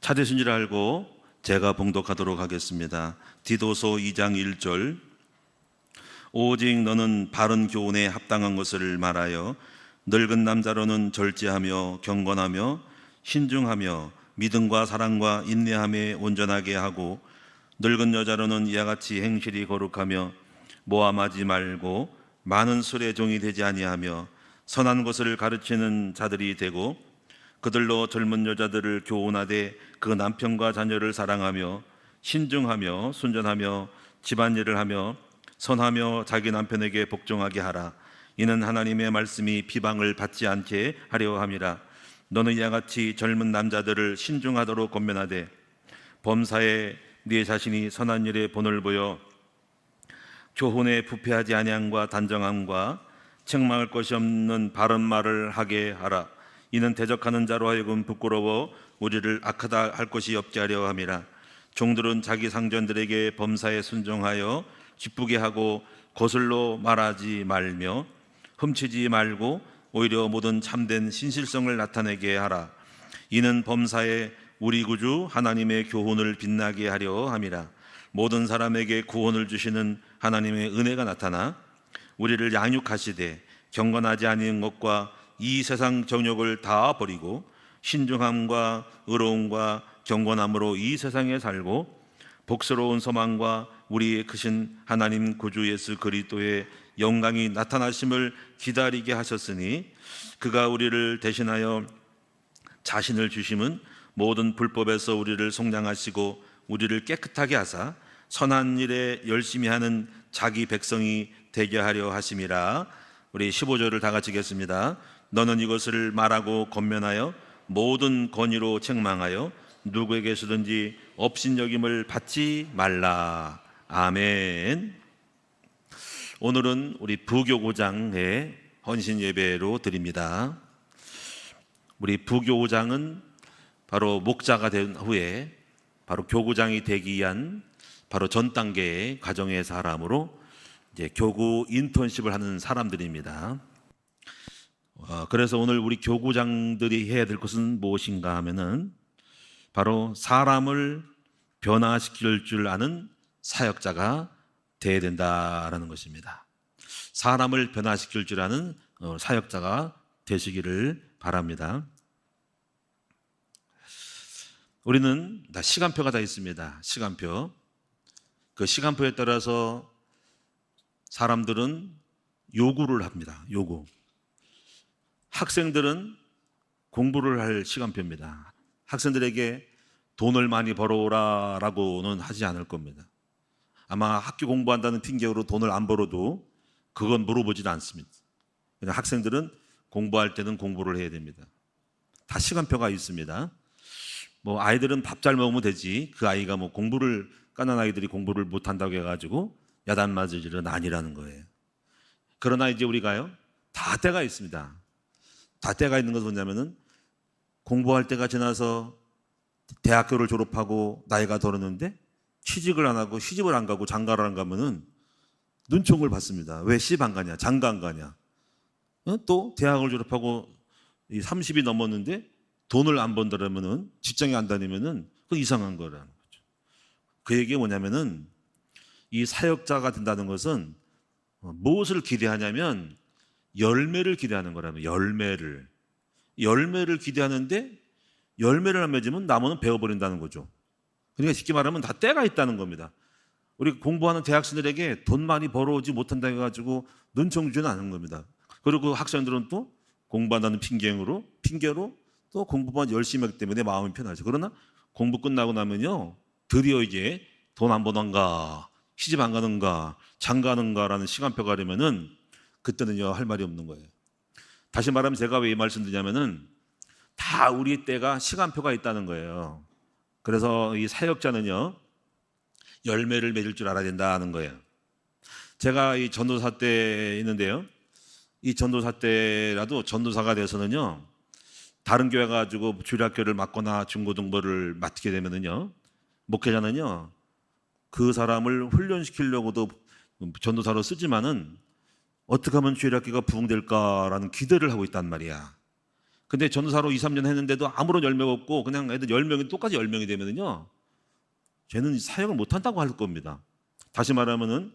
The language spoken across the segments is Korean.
찾으신 줄 알고 제가 봉독하도록 하겠습니다. 디도서 2장 1절. 오직 너는 바른 교훈에 합당한 것을 말하여 늙은 남자로는 절제하며 경건하며 신중하며 믿음과 사랑과 인내함에 온전하게 하고, 늙은 여자로는 이와 같이 행실이 거룩하며 모함하지 말고 많은 술의 종이 되지 아니하며 선한 것을 가르치는 자들이 되고, 그들로 젊은 여자들을 교훈하되 그 남편과 자녀를 사랑하며 신중하며 순전하며 집안일을 하며 선하며 자기 남편에게 복종하게 하라. 이는 하나님의 말씀이 비방을 받지 않게 하려 함이라. 너는 이와 같이 젊은 남자들을 신중하도록 권면하되 범사에 네 자신이 선한 일에 본을 보여 교훈에 부패하지 아니함과 단정함과 책망할 것이 없는 바른 말을 하게 하라. 이는 대적하는 자로 하여금 부끄러워 우리를 악하다 할 것이 없게 하려 함이라. 종들은 자기 상전들에게 범사에 순종하여 기쁘게 하고 거슬러 말하지 말며 훔치지 말고 오히려 모든 참된 신실성을 나타내게 하라. 이는 범사에 우리 구주 하나님의 교훈을 빛나게 하려 함이라. 모든 사람에게 구원을 주시는 하나님의 은혜가 나타나 우리를 양육하시되 경건하지 아니한 것과 이 세상 정욕을 다 버리고 신중함과 의로움과 경건함으로 이 세상에 살고 복스러운 소망과 우리의 크신 하나님 구주 예수 그리스도의 영광이 나타나심을 기다리게 하셨으니, 그가 우리를 대신하여 자신을 주심은 모든 불법에서 우리를 속량하시고 우리를 깨끗하게 하사 선한 일에 열심히 하는 자기 백성이 되게 하려 하심이라. 우리 15절을 다 같이 읽겠습니다. 너는 이것을 말하고 권면하여 모든 권위로 책망하여 누구에게서든지 업신여김을 받지 말라. 아멘. 오늘은 우리 부교구장의 헌신 예배로 드립니다. 우리 부교구장은 바로 목자가 된 후에 바로 교구장이 되기 위한 바로 전 단계의 과정의 사람으로 이제 교구 인턴십을 하는 사람들입니다. 그래서 오늘 우리 교구장들이 해야 될 것은 무엇인가 하면은 바로 사람을 변화시킬 줄 아는 사역자가 되어야 된다라는 것입니다. 사람을 변화시킬 줄 아는 사역자가 되시기를 바랍니다. 우리는 다 시간표가 다 있습니다. 시간표. 그 시간표에 따라서 사람들은 요구를 합니다. 요구. 학생들은 공부를 할 시간표입니다. 학생들에게 돈을 많이 벌어오라라고는 하지 않을 겁니다. 아마 학교 공부한다는 핑계로 돈을 안 벌어도 그건 물어보지도 않습니다. 그냥 학생들은 공부할 때는 공부를 해야 됩니다. 다 시간표가 있습니다. 아이들은 밥 잘 먹으면 되지, 그 아이가 공부를, 까난 아이들이 공부를 못한다고 해가지고 야단 맞을 일은 아니라는 거예요. 그러나 이제 우리가요, 다 때가 있습니다. 다 때가 있는 것은 뭐냐면은 공부할 때가 지나서 대학교를 졸업하고 나이가 들었는데 취직을 안 하고 시집을 안 가고 장가를 안 가면은 눈총을 받습니다. 왜 시집 안 가냐, 장가 안 가냐. 또 대학을 졸업하고 30이 넘었는데 돈을 안 번다라면은, 직장에 안 다니면은 그 이상한 거라는 거죠. 그 얘기가 뭐냐면은 이 사역자가 된다는 것은 무엇을 기대하냐면 열매를 기대하는 거라면, 열매를 기대하는데 열매를 안 맺으면 나무는 베어버린다는 거죠. 그러니까 쉽게 말하면 다 때가 있다는 겁니다. 우리 공부하는 대학생들에게 돈 많이 벌어오지 못한다 해가지고 눈총 주지는 않은 겁니다. 그리고 학생들은 또 공부한다는 핑계로 또 공부만 열심히 하기 때문에 마음이 편하죠. 그러나 공부 끝나고 나면요, 드디어 이제 돈 안 버는가, 시집 안 가는가, 장가는가라는 시간표가 되면은 그때는요 할 말이 없는 거예요. 다시 말하면 제가 왜 이 말씀 드냐면은 다 우리 때가 시간표가 있다는 거예요. 그래서 이 사역자는요 열매를 맺을 줄 알아야 된다는 거예요. 제가 이 전도사 때 있는데요, 이 전도사 때라도 전도사가 돼서는요 다른 교회 가지고 주일학교를 맡거나 중고등부를 맡게 되면은요, 목회자는요 그 사람을 훈련시키려고도 전도사로 쓰지만은 어떻게 하면 주일학교가 부흥될까라는 기대를 하고 있단 말이야. 근데 전도사로 2, 3년 했는데도 아무런 열매가 없고 그냥 애들 10명이 똑같이 10명이 되면은요, 쟤는 사역을 못 한다고 할 겁니다. 다시 말하면은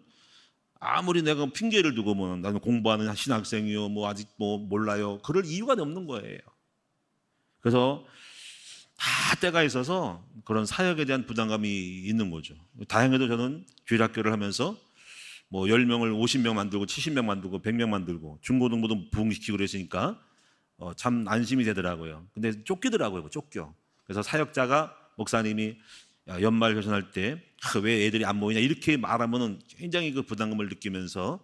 아무리 내가 핑계를 두고 뭐 나는 공부하는 신학생이요, 뭐 아직 뭐 몰라요, 그럴 이유가 없는 거예요. 그래서 다 때가 있어서 그런 사역에 대한 부담감이 있는 거죠. 다행히도 저는 주일학교를 하면서 뭐 10명을 50명 만들고 70명 만들고 100명 만들고 중고등부도 부흥시키고 그랬으니까 참 안심이 되더라고요. 근데 쫓기더라고요. 쫓겨. 그래서 사역자가, 목사님이 연말 교선할 때 왜 애들이 안 모이냐 이렇게 말하면은 굉장히 그 부담감을 느끼면서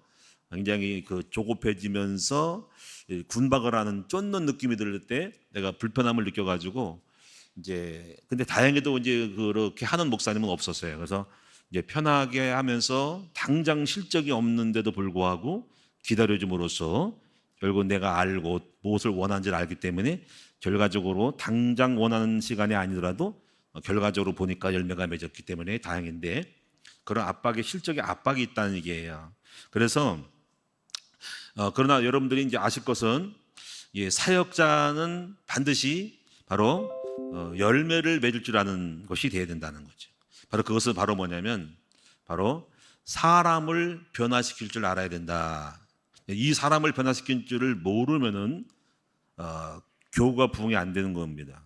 굉장히 그 조급해지면서 군박을 하는 쫓는 느낌이 들 때 내가 불편함을 느껴가지고 이제, 근데 다행히도 이제 그렇게 하는 목사님은 없었어요. 그래서 이제 편하게 하면서 당장 실적이 없는데도 불구하고 기다려줌으로써 결국 내가 알고 무엇을 원하는지를 알기 때문에 결과적으로 당장 원하는 시간이 아니더라도 결과적으로 보니까 열매가 맺었기 때문에 다행인데, 그런 압박에, 실적의 압박이 있다는 얘기예요. 그래서 그러나 여러분들이 이제 아실 것은 사역자는 반드시 바로 열매를 맺을 줄 아는 것이 되어야 된다는 거죠. 바로 그것은 바로 뭐냐면 바로 사람을 변화시킬 줄 알아야 된다. 이 사람을 변화시킬 줄을 모르면은 교구가 부흥이 안 되는 겁니다.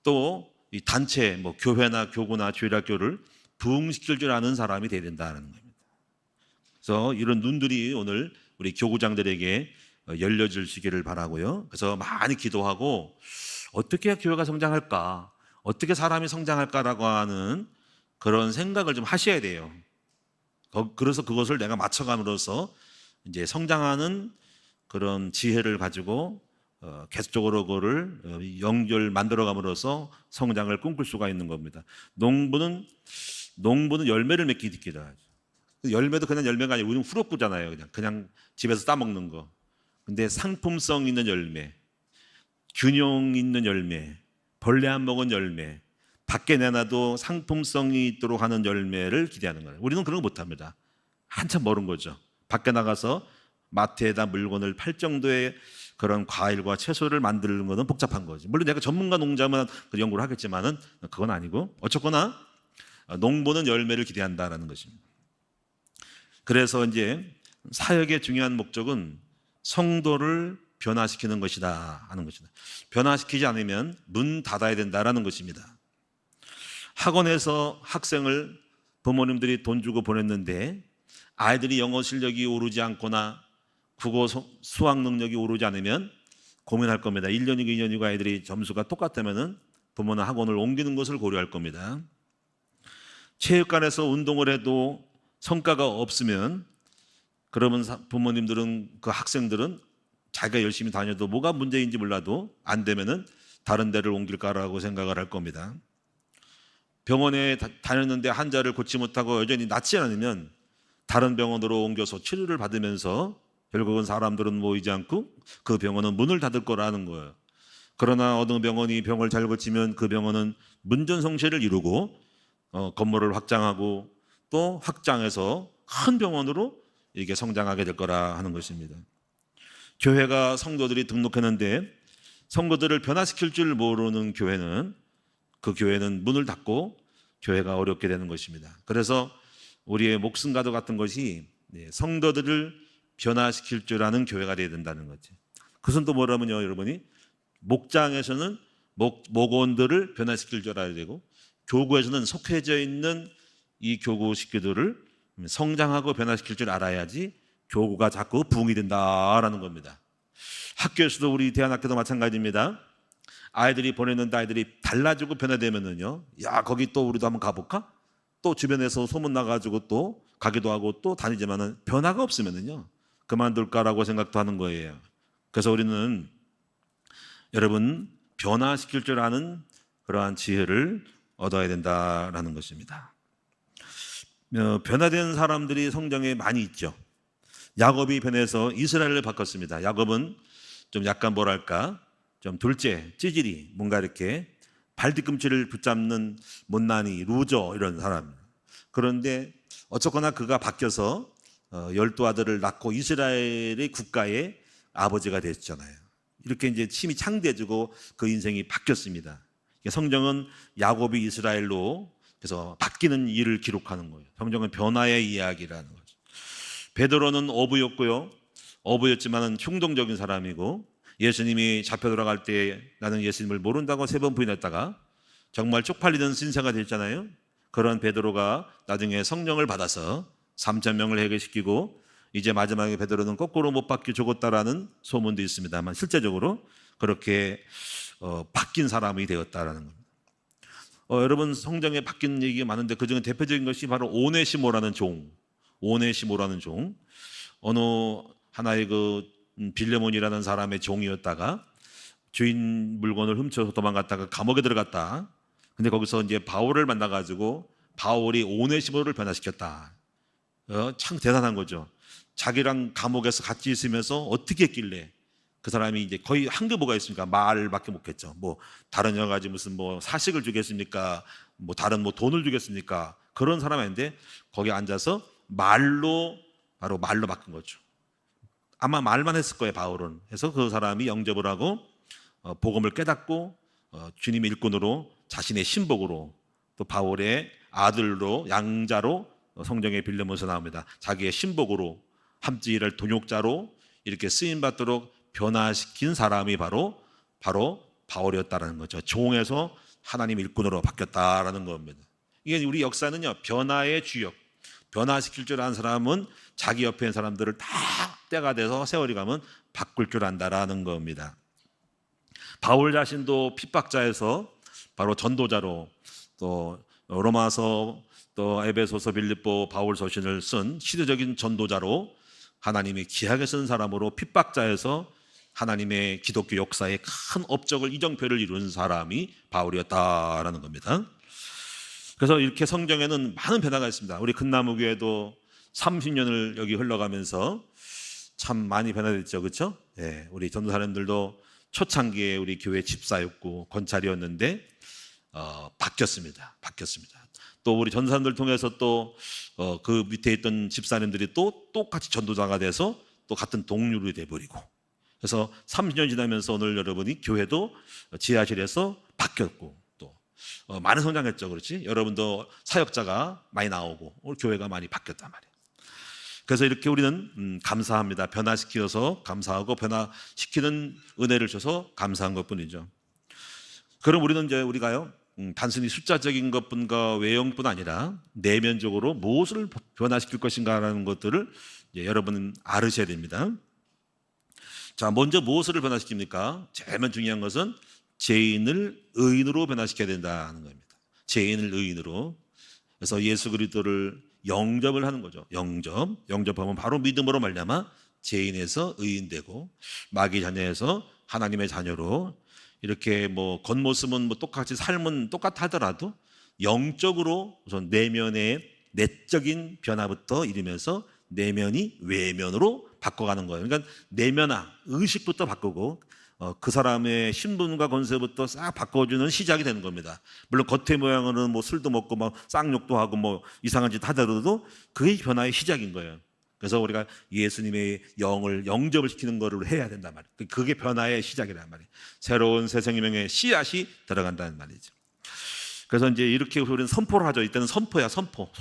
또 이 단체, 뭐 교회나 교구나 주일학교를 부흥시킬 줄 아는 사람이 되어야 된다는 겁니다. 그래서 이런 눈들이 오늘 우리 교구장들에게 열려주시기를 바라고요. 그래서 많이 기도하고 어떻게 교회가 성장할까, 어떻게 사람이 성장할까라고 하는 그런 생각을 좀 하셔야 돼요. 그래서 그것을 내가 맞춰감으로써 이제 성장하는 그런 지혜를 가지고 계속적으로 그거를 연결 만들어감으로써 성장을 꿈꿀 수가 있는 겁니다. 농부는 열매를 맺기 기다. 열매도 그냥 열매가 아니고 우리는 후럭부잖아요. 그냥 집에서 따먹는 거. 근데 상품성 있는 열매, 균형 있는 열매, 벌레 안 먹은 열매, 밖에 내놔도 상품성이 있도록 하는 열매를 기대하는 거예요. 우리는 그런 거 못합니다. 한참 멀은 거죠. 밖에 나가서 마트에다 물건을 팔 정도의 그런 과일과 채소를 만드는 것은 복잡한 거지. 물론 내가 전문가 농자만 그 연구를 하겠지만은 그건 아니고, 어쨌거나 농부는 열매를 기대한다라는 것입니다. 그래서 이제 사역의 중요한 목적은 성도를 변화시키는 것이다 하는 것이다. 변화시키지 않으면 문 닫아야 된다라는 것입니다. 학원에서 학생을 부모님들이 돈 주고 보냈는데 아이들이 영어 실력이 오르지 않거나 국어 수학 능력이 오르지 않으면 고민할 겁니다. 1년이고 2년이고 아이들이 점수가 똑같다면 부모는 학원을 옮기는 것을 고려할 겁니다. 체육관에서 운동을 해도 성과가 없으면 그러면 부모님들은, 그 학생들은 자기가 열심히 다녀도 뭐가 문제인지 몰라도 안 되면은 다른 데를 옮길까라고 생각을 할 겁니다. 병원에 다녔는데 환자를 고치 못하고 여전히 낫지 않으면 다른 병원으로 옮겨서 치료를 받으면서 결국은 사람들은 모이지 않고 그 병원은 문을 닫을 거라는 거예요. 그러나 어느 병원이 병을 잘 고치면 그 병원은 문전성시를 이루고 건물을 확장하고 또 확장해서 큰 병원으로 이게 성장하게 될 거라 하는 것입니다. 교회가 성도들이 등록했는데 성도들을 변화시킬 줄 모르는 교회는, 그 교회는 문을 닫고 교회가 어렵게 되는 것입니다. 그래서 우리의 목숨과도 같은 것이 성도들을 변화시킬 줄 아는 교회가 되어야 된다는 거죠. 그것은 또 뭐라면요, 여러분이 목장에서는 목원들을 변화시킬 줄 알아야 되고, 교구에서는 속해져 있는 이 교구 식구들을 성장하고 변화시킬 줄 알아야지 교구가 자꾸 부흥이 된다라는 겁니다. 학교에서도, 우리 대안학교도 마찬가지입니다. 아이들이 보냈는데 아이들이 달라지고 변화되면은요, 야, 거기 또 우리도 한번 가볼까? 또 주변에서 소문 나가지고 또 가기도 하고 또 다니지만은 변화가 없으면은요, 그만둘까라고 생각도 하는 거예요. 그래서 우리는 여러분 변화시킬 줄 아는 그러한 지혜를 얻어야 된다라는 것입니다. 변화된 사람들이 성경에 많이 있죠. 야곱이 변해서 이스라엘을 바꿨습니다. 야곱은 좀 약간 뭐랄까, 좀 둘째, 찌질이, 뭔가 이렇게 발뒤꿈치를 붙잡는 못난이, 루저 이런 사람. 그런데 어쨌거나 그가 바뀌어서 12 아들을 낳고 이스라엘의 국가의 아버지가 됐잖아요. 이렇게 이제 힘이 창대해지고 그 인생이 바뀌었습니다. 성경은 야곱이 이스라엘로 그래서 바뀌는 일을 기록하는 거예요. 성경은 변화의 이야기라는 거죠. 베드로는 어부였고요. 어부였지만은 충동적인 사람이고 예수님이 잡혀 들어갈 때 나는 예수님을 모른다고 3번 부인했다가 정말 쪽팔리는 신세가 됐잖아요. 그런 베드로가 나중에 성령을 받아서 3,000명을 해결시키고 이제 마지막에 베드로는 거꾸로 못 박혀 죽었다라는 소문도 있습니다만 실제적으로 그렇게 바뀐 사람이 되었다라는 겁니다. 여러분 성경에 바뀐 얘기가 많은데 그중에 대표적인 것이 바로 오네시모라는 종. 오네시모라는 종. 어느 하나의 그 빌레몬이라는 사람의 종이었다가 주인 물건을 훔쳐서 도망갔다가 감옥에 들어갔다. 근데 거기서 이제 바울을 만나가지고 바울이 오네시모를 변화시켰다. 참 대단한 거죠. 자기랑 감옥에서 같이 있으면서 어떻게 했길래 그 사람이 이제 거의 한 게 뭐가 있습니까? 말밖에 못했죠. 뭐 다른 여러 가지 무슨 뭐 사식을 주겠습니까? 뭐 다른 뭐 돈을 주겠습니까? 그런 사람인데 거기 앉아서 말로 바로 말로 바꾼 거죠. 아마 말만 했을 거예요, 바울은. 그래서 그 사람이 영접을 하고 복음을 깨닫고 주님의 일꾼으로 자신의 신복으로 또 바울의 아들로 양자로 성경의 빌레몬에서 나옵니다. 자기의 신복으로 함지를 동역자로 이렇게 쓰임 받도록 변화시킨 사람이 바로 바울이었다라는 거죠. 종에서 하나님 일꾼으로 바뀌었다라는 겁니다. 이게 우리 역사는요, 변화의 주역, 변화시킬 줄 아는 사람은 자기 옆에 있는 사람들을 다 때가 돼서 세월이 가면 바꿀 줄 안다라는 겁니다. 바울 자신도 핍박자에서 바로 전도자로 또 로마서 또 에베소서 빌립보 바울 서신을 쓴 시대적인 전도자로 하나님이 귀하게 쓴 사람으로 핍박자에서 하나님의 기독교 역사에 큰 업적을 이정표를 이룬 사람이 바울이었다라는 겁니다. 그래서 이렇게 성경에는 많은 변화가 있습니다. 우리 금나무교회도 30년을 여기 흘러가면서 참 많이 변화됐죠, 그렇죠? 예, 우리 전도사님들도 초창기에 우리 교회 집사였고 권찰이었는데 바뀌었습니다. 또 우리 전도사님들 통해서 또 그 밑에 있던 집사님들이 또 똑같이 전도자가 돼서 또 같은 동료로 돼버리고, 그래서 30년 지나면서 오늘 여러분이 교회도 지하실에서 바뀌었고 또 많은 성장했죠, 그렇지? 여러분도 사역자가 많이 나오고 오늘 교회가 많이 바뀌었단 말이에요. 그래서 이렇게 우리는 감사합니다. 변화시켜서 감사하고 변화시키는 은혜를 줘서 감사한 것뿐이죠. 그럼 우리는 이제 우리가요, 단순히 숫자적인 것뿐과 외형뿐 아니라 내면적으로 무엇을 변화시킬 것인가라는 것들을 이제 여러분은 알으셔야 됩니다. 자, 먼저 무엇을 변화시킵니까? 제일 중요한 것은 죄인을 의인으로 변화시켜야 된다는 겁니다. 죄인을 의인으로. 그래서 예수 그리스도를 영접을 하는 거죠. 영접하면 바로 믿음으로 말미암아 죄인에서 의인되고 마귀 자녀에서 하나님의 자녀로, 이렇게 뭐 겉모습은 뭐 똑같이 삶은 똑같하더라도 영적으로 우선 내면의 내적인 변화부터 이루면서 내면이 외면으로 바꿔가는 거예요. 그러니까 내면화, 의식부터 바꾸고 그 사람의 신분과 권세부터 싹 바꿔주는 시작이 되는 겁니다. 물론 겉의 모양으로는 뭐 술도 먹고 막 쌍욕도 하고 뭐 이상한 짓 하더라도 그게 변화의 시작인 거예요. 그래서 우리가 예수님의 영을 영접을 시키는 거를 해야 된단 말이에요. 그게 변화의 시작이란 말이에요. 새로운 새 생명의 씨앗이 들어간다는 말이죠. 그래서 이제 이렇게 우리는 선포를 하죠. 이때는 선포야, 선포.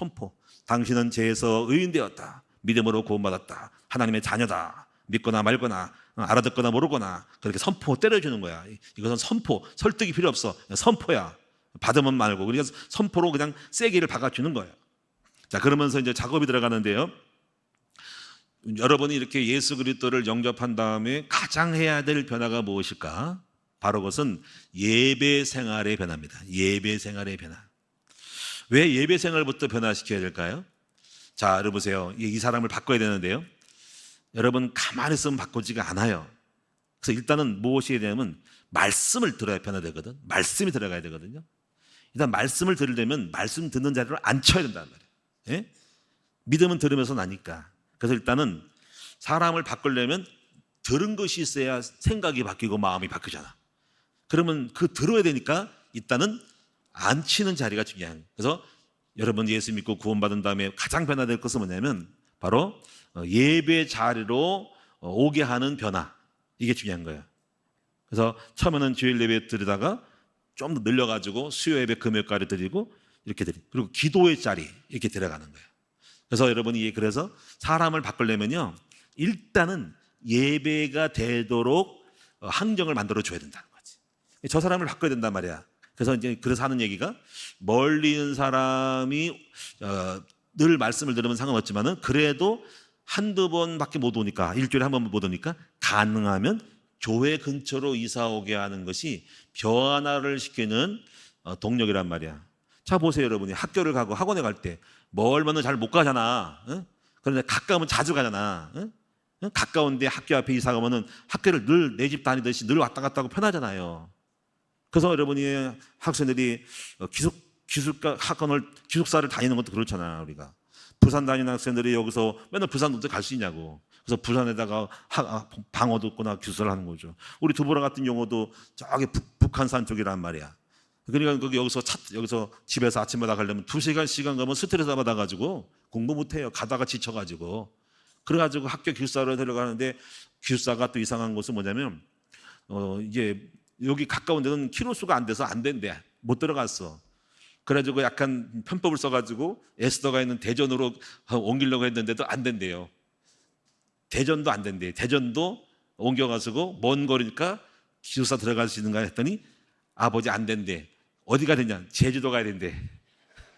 당신은 죄에서 의인되었다. 믿음으로 구원받았다. 하나님의 자녀다. 믿거나 말거나 알아듣거나 모르거나 그렇게 선포 때려주는 거야. 이것은 선포, 설득이 필요 없어. 선포야. 받으면 말고. 그래서 선포로 그냥 세게를 박아주는 거예요. 자, 그러면서 이제 작업이 들어가는데요. 여러분이 이렇게 예수 그리스도를 영접한 다음에 가장 해야 될 변화가 무엇일까? 바로 그것은 예배 생활의 변화입니다. 예배 생활의 변화. 왜 예배 생활부터 변화시켜야 될까요? 자, 여러분 보세요. 이 사람을 바꿔야 되는데요. 여러분 가만히 있으면 바꾸지가 않아요. 그래서 일단은 무엇이 해야 되냐면 말씀을 들어야 변화되거든. 말씀이 들어가야 되거든요. 일단 말씀을 들으려면 말씀 듣는 자리로 앉혀야 된다는 말이에요. 예? 믿음은 들으면서 나니까. 그래서 일단은 사람을 바꾸려면 들은 것이 있어야 생각이 바뀌고 마음이 바뀌잖아. 그러면 그 들어야 되니까 일단은 앉히는 자리가 중요한. 그래서 여러분 예수 믿고 구원받은 다음에 가장 변화될 것은 뭐냐면 바로 예배 자리로 오게 하는 변화. 이게 중요한 거예요. 그래서 처음에는 주일 예배 드리다가 좀 더 늘려가지고 수요 예배 금요일까지 드리고 이렇게 드리고, 그리고 기도의 자리 이렇게 들어가는 거예요. 그래서 여러분이 그래서 사람을 바꾸려면요, 일단은 예배가 되도록 환경을 만들어 줘야 된다는 거지. 저 사람을 바꿔야 된단 말이야. 그래서 이제 그래서 하는 얘기가, 멀리 있는 사람이 늘 말씀을 들으면 상관없지만은 그래도 한두 번밖에 못 오니까, 일주일에 한 번 못 오니까 가능하면 교회 근처로 이사 오게 하는 것이 변화를 시키는 동력이란 말이야. 자, 보세요, 여러분이 학교를 가고 학원에 갈 때 멀면은 잘 못 가잖아. 응? 그런데 가까우면 자주 가잖아. 응? 가까운데 학교 앞에 이사 가면은 학교를 늘 내 집 다니듯이 늘 왔다 갔다 하고 편하잖아요. 그래서 여러분이 학생들이 기숙사 학원을, 기숙사를 다니는 것도 그렇잖아. 우리가 부산 다니는 학생들이 여기서 맨날 부산 어떻게 갈 수 있냐고. 그래서 부산에다가 방 얻었거나 기숙사를 하는 거죠. 우리 두보라 같은 경우도 저기 북한산 쪽이란 말이야. 그러니까 거기 여기서 집에서 아침마다 가려면 2시간 가면 스트레스 받아가지고 공부 못해요. 가다가 지쳐가지고. 그래가지고 학교 기숙사로 데려가는데, 기숙사가 또 이상한 것은 뭐냐면 이게 여기 가까운 데는 키로수가 안 돼서 안 된대. 못 들어갔어. 그래가지고 약간 편법을 써가지고 에스더가 있는 대전으로 옮기려고 했는데도 안 된대요. 대전도 안 된대. 대전도 옮겨가지고 먼 거리니까 기숙사 들어갈 수 있는가 했더니 아버지 안 된대. 어디 가야 되냐? 제주도 가야 된대.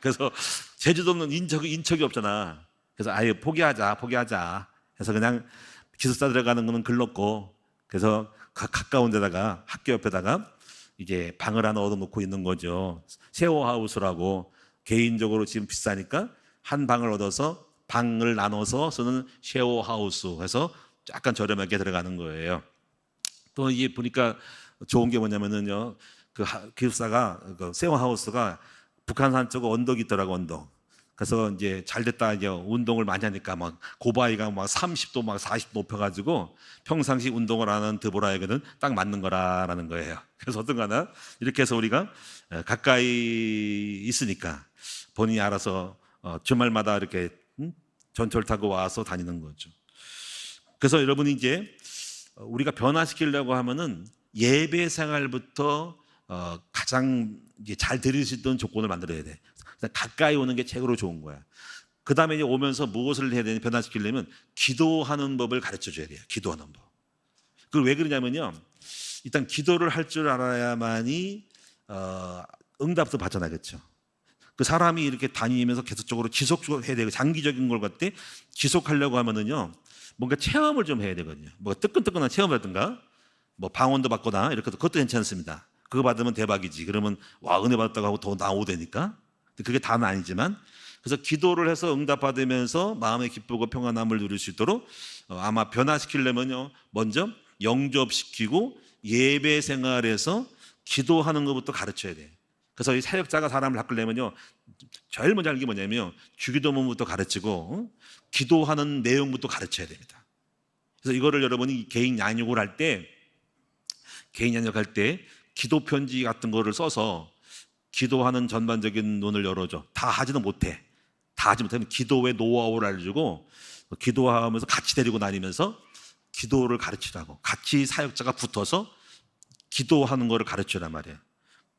그래서 제주도는 인척이 없잖아. 그래서 아예 포기하자. 해서 그냥 기숙사 들어가는 거는 글렀고, 그래서 가까운 데다가 학교 옆에다가 이제 방을 하나 얻어놓고 있는 거죠. 쉐어하우스라고. 개인적으로 지금 비싸니까 한 방을 얻어서 방을 나눠서 쓰는 쉐어하우스 해서 약간 저렴하게 들어가는 거예요. 또 이게 보니까 좋은 게 뭐냐면은요, 그 기숙사가, 그 쉐어하우스가 북한산 쪽 언덕이 있더라고, 언덕. 그래서 이제 잘 됐다, 이제 운동을 많이 하니까 막 고바위가 막 30도 막 40도 높여가지고 평상시 운동을 하는 드보라에게는 딱 맞는 거라는 거예요. 그래서 어떤가나 이렇게 해서 우리가 가까이 있으니까 본인이 알아서 주말마다 이렇게 전철 타고 와서 다니는 거죠. 그래서 여러분이 이제 우리가 변화시키려고 하면은 예배 생활부터 가장 이제 잘 드릴 수 있는 조건을 만들어야 돼. 가까이 오는 게 최고로 좋은 거야. 그 다음에 이제 오면서 무엇을 해야 되냐, 변화시키려면 기도하는 법을 가르쳐 줘야 돼요. 기도하는 법. 그걸 왜 그러냐면요, 일단 기도를 할 줄 알아야만이 응답도 받잖아요. 그렇죠? 그 사람이 이렇게 다니면서 계속적으로 지속적으로 해야 되고, 장기적인 걸 갖다 지속하려고 하면은요, 뭔가 체험을 좀 해야 되거든요. 뭐 뜨끈뜨끈한 체험을 하든가, 뭐 방언도 받거나 이렇게, 그것도 괜찮습니다. 그거 받으면 대박이지. 그러면 와, 은혜 받았다고 하고 더 나오되니까. 그게 다는 아니지만, 그래서 기도를 해서 응답받으면서 마음의 기쁘고 평안함을 누릴 수 있도록 아마 변화시키려면요, 먼저 영접시키고 예배 생활에서 기도하는 것부터 가르쳐야 돼요. 그래서 이 사역자가 사람을 바꾸려면요, 제일 먼저 하는 게 뭐냐면 주기도문부터 가르치고 기도하는 내용부터 가르쳐야 됩니다. 그래서 이거를 여러분이 개인 양육을 할 때, 기도 편지 같은 거를 써서 기도하는 전반적인 눈을 열어줘. 다 하지는 못해. 다 하지 못하면 기도의 노하우를 알려주고, 기도하면서 같이 데리고 다니면서 기도를 가르치라고. 같이 사역자가 붙어서 기도하는 거를 가르치란 말이에요.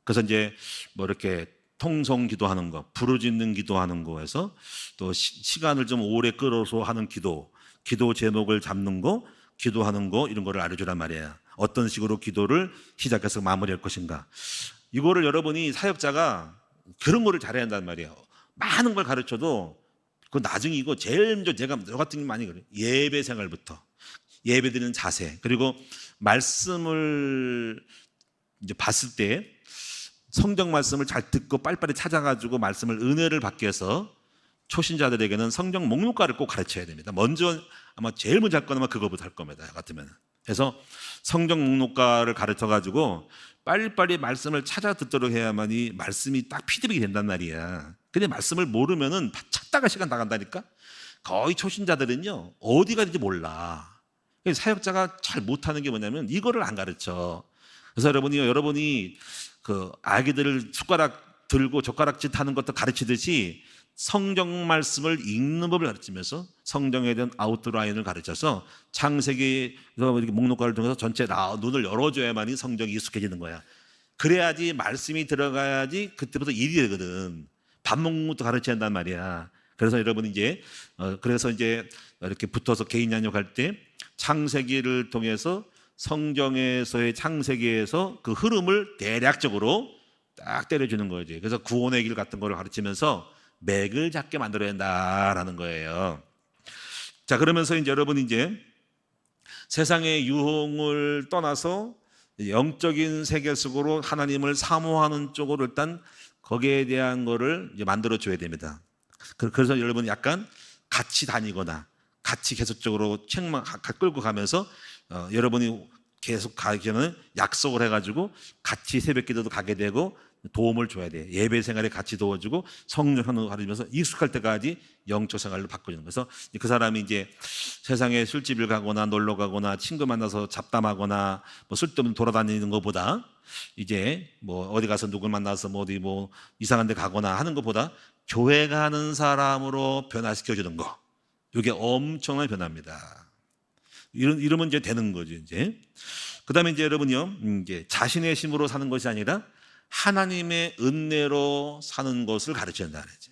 그래서 이제 뭐 이렇게 통성 기도하는 거, 부르짖는 기도하는 거에서 또 시간을 좀 오래 끌어서 하는 기도 제목을 잡는 거, 기도하는 거, 이런 거를 알려주란 말이에요. 어떤 식으로 기도를 시작해서 마무리할 것인가. 이거를 여러분이 사역자가 그런 거를 잘해야 한단 말이에요. 많은 걸 가르쳐도 그 나중이고, 제일 먼저 저 같은 게 많이 그래요. 예배 생활부터, 예배 드리는 자세, 그리고 말씀을 이제 봤을 때 성경 말씀을 잘 듣고 빨리빨리 찾아가지고 말씀을 은혜를 받기 위해서 초신자들에게는 성경 목록가를 꼭 가르쳐야 됩니다. 먼저 아마 제일 먼저 할 거는 그거부터 할 겁니다. 같으면. 그래서 성경 목록가를 가르쳐가지고 빨리빨리 말씀을 찾아 듣도록 해야만이 말씀이 딱 피드백이 된단 말이야. 근데 말씀을 모르면은 찾다가 시간 다 간다니까. 거의 초신자들은요, 어디 가는지 몰라. 사역자가 잘 못하는 게 뭐냐면 이거를 안 가르쳐. 그래서 여러분이 그 아기들을 숟가락 들고 젓가락질 하는 것도 가르치듯이 성경 말씀을 읽는 법을 가르치면서 성경에 대한 아웃라인을 가르쳐서 창세기에서 이렇게 목록과를 통해서 전체 눈을 열어줘야만이 성경이 익숙해지는 거야. 그래야지 말씀이 들어가야지 그때부터 일이 되거든. 밥 먹는 것도 가르쳐야 한단 말이야. 그래서 여러분 이제 이렇게 붙어서 개인 양육할 때 창세기를 통해서 성경에서의 창세기에서 그 흐름을 대략적으로 딱 때려주는 거지. 그래서 구원의 길 같은 거를 가르치면서 맥을 잡게 만들어야 한다라는 거예요. 자, 그러면서 이제 여러분 이제 세상의 유흥을 떠나서 영적인 세계 속으로 하나님을 사모하는 쪽으로 일단 거기에 대한 거를 이제 만들어 줘야 됩니다. 그래서 여러분 약간 같이 다니거나 같이 계속적으로 책만 끌고 가면서 여러분이 계속 가기는 약속을 해가지고 같이 새벽기도도 가게 되고 도움을 줘야 돼. 예배 생활에 같이 도와주고 성령을 가르치면서 익숙할 때까지 영적 생활로 바꿔주는. 그래서 그 사람이 이제 세상에 술집을 가거나 놀러 가거나 친구 만나서 잡담하거나 뭐 쓸데없는 돌아다니는 것보다 이제 뭐 어디 가서 누굴 만나서 뭐 어디 뭐 이상한 데 가거나 하는 것보다 교회 가는 사람으로 변화시켜 주는 거. 이게 엄청난 변화입니다. 이러면 이제 되는 거죠, 이제. 그다음에 이제 여러분요, 이제 자신의 힘으로 사는 것이 아니라 하나님의 은혜로 사는 것을 가르쳐야 한다 그랬죠.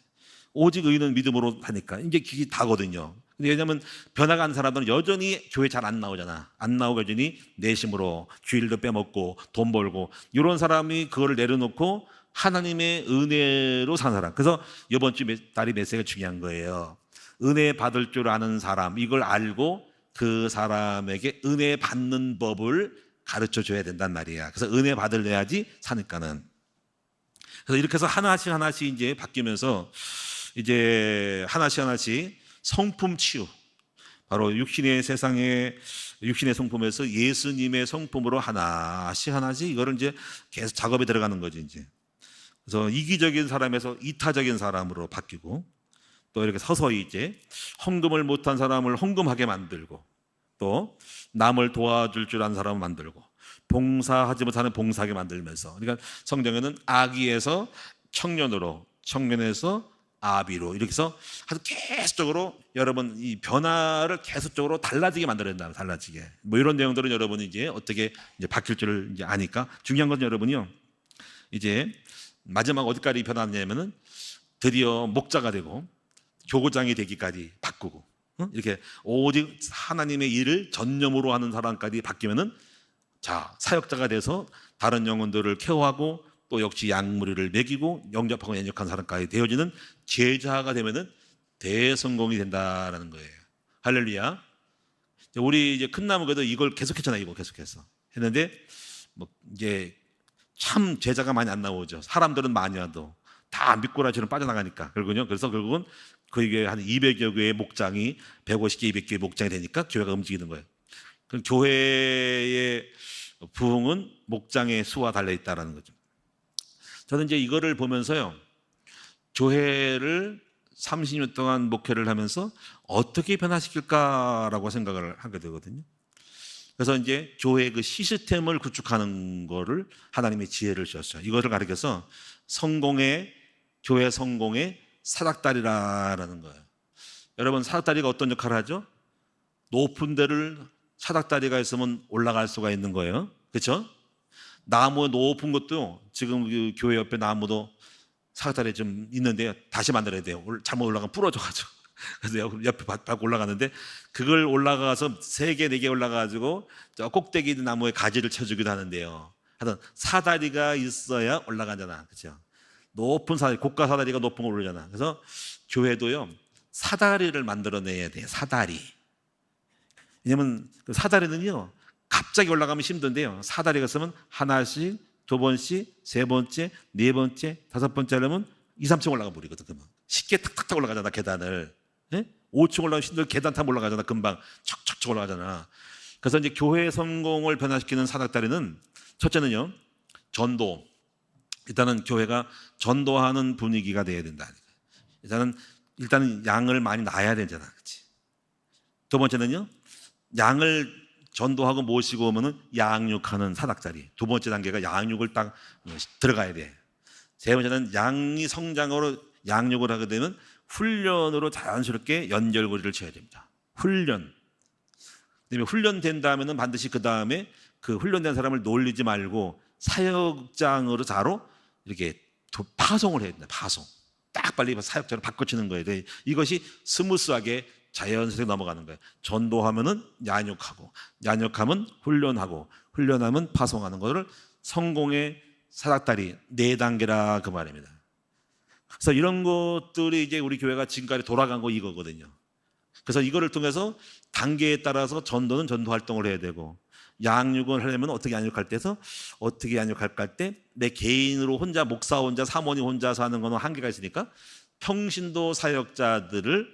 오직 의인은 믿음으로 하니까 이제 그게 다거든요. 근데 왜냐하면 변화가 안 사람들은 여전히 교회 잘 안 나오잖아. 안 나오고 여전히 내심으로 주일도 빼먹고 돈 벌고 이런 사람이 그거를 내려놓고 하나님의 은혜로 사는 사람. 그래서 이번 주 달이 메시지가 중요한 거예요. 은혜 받을 줄 아는 사람, 이걸 알고 그 사람에게 은혜 받는 법을 가르쳐 줘야 된단 말이야. 그래서 은혜 받을래야지 사니까는. 그래서 이렇게 해서 하나씩 이제 바뀌면서 이제 하나씩 성품 치유. 바로 육신의 세상에 육신의 성품에서 예수님의 성품으로 하나씩 이거를 이제 계속 작업에 들어가는 거지 이제. 그래서 이기적인 사람에서 이타적인 사람으로 바뀌고 또 이렇게 서서히 이제 헌금을 못한 사람을 헌금하게 만들고 또 남을 도와줄 줄 아는 사람을 만들고 봉사하지 못하는 봉사하게 만들면서 그러니까 성경에는 아기에서 청년으로 청년에서 아비로 이렇게 해서 아주 계속적으로 여러분 이 변화를 계속적으로 달라지게 만들어야 된다. 달라지게 뭐 이런 내용들은 여러분이 이제 어떻게 이제 바뀔 줄을 이제 아니까 중요한 건 여러분이요 이제 마지막 어디까지 변하냐면은 드디어 목자가 되고 교구장이 되기까지 바꾸고 이렇게 오직 하나님의 일을 전념으로 하는 사람까지 바뀌면은 자 사역자가 돼서 다른 영혼들을 케어하고 또 역시 양무리를 먹이고 영접하고 연역한 사람까지 되어지는 제자가 되면은 대성공이 된다라는 거예요. 할렐루야. 우리 이제 큰 나무교도 이걸 계속했잖아요. 이거 계속해서 했는데 뭐 이제 참 제자가 많이 안 나오죠. 사람들은 많이 와도 다 미꾸라지로 빠져나가니까 결국은요. 그래서 결국은 그게 한 200여 개의 목장이 150개, 200개의 목장이 되니까 교회가 움직이는 거예요. 그 교회의 부흥은 목장의 수와 달려 있다라는 거죠. 저는 이제 이거를 보면서요, 교회를 30년 동안 목회를 하면서 어떻게 변화시킬까라고 생각을 하게 되거든요. 그래서 이제 교회의 그 시스템을 구축하는 거를 하나님의 지혜를 주셨어요. 이거를 가르쳐서 교회 성공의 사닥다리라는 거예요. 여러분 사닥다리가 어떤 역할을 하죠? 높은 데를 사닥다리가 있으면 올라갈 수가 있는 거예요. 그렇죠? 나무 높은 것도 지금 그 교회 옆에 나무도 사닥다리 좀 있는데요. 다시 만들어야 돼요. 잘못 올라가면 부러져가지고. 그래서 옆에 밟고 올라가는데 그걸 올라가서 3개, 4개 올라가가지고 저 꼭대기 나무에 가지를 쳐주기도 하는데요. 하여튼 사다리가 있어야 올라가잖아. 그렇죠? 높은 사다리, 고가 사다리가 높은 걸 오르잖아. 그래서 교회도요 사다리를 만들어내야 돼요. 사다리. 왜냐면 그 사다리는요 갑자기 올라가면 힘든데요. 사다리가 있으면 하나씩, 2번씩, 3번째, 4번째, 5번째 하려면 2, 3층 올라가 버리거든. 그러면 쉽게 탁탁탁 올라가잖아. 계단을. 5층 올라가면 힘들게 계단 타면 올라가잖아. 금방 척척척 올라가잖아. 그래서 이제 교회 성공을 변화시키는 사닥다리는 첫째는요 전도. 일단은 교회가 전도하는 분위기가 돼야 된다. 일단은 양을 많이 낳아야 되잖아. 그렇지? 2번째는요 양을 전도하고 모시고 오면은 양육하는 사닥다리. 2번째 단계가 양육을 딱 들어가야 돼. 3번째는 양이 성장으로 양육을 하게 되면 훈련으로 자연스럽게 연결고리를 쳐야 됩니다. 훈련. 그다음에 훈련된 다음에는 반드시 그 다음에 그 훈련된 사람을 놀리지 말고 사역장으로 자로 이렇게 파송을 해야 된다. 파송. 딱 빨리 사역자로 바꿔치는 거예요. 이것이 스무스하게 자연스럽게 넘어가는 거예요. 전도하면은 양육하고, 양육하면 훈련하고, 훈련하면 파송하는 것을 성공의 사닥다리 4단계라 그 말입니다. 그래서 이런 것들이 이제 우리 교회가 지금까지 돌아간 거 이거거든요. 그래서 이거를 통해서 단계에 따라서 전도는 전도 활동을 해야 되고, 양육을 하려면 어떻게 양육할 때서 어떻게 양육할까 할 때 내 개인으로 혼자 목사 혼자 사모님 혼자서 하는 거는 한계가 있으니까 평신도 사역자들을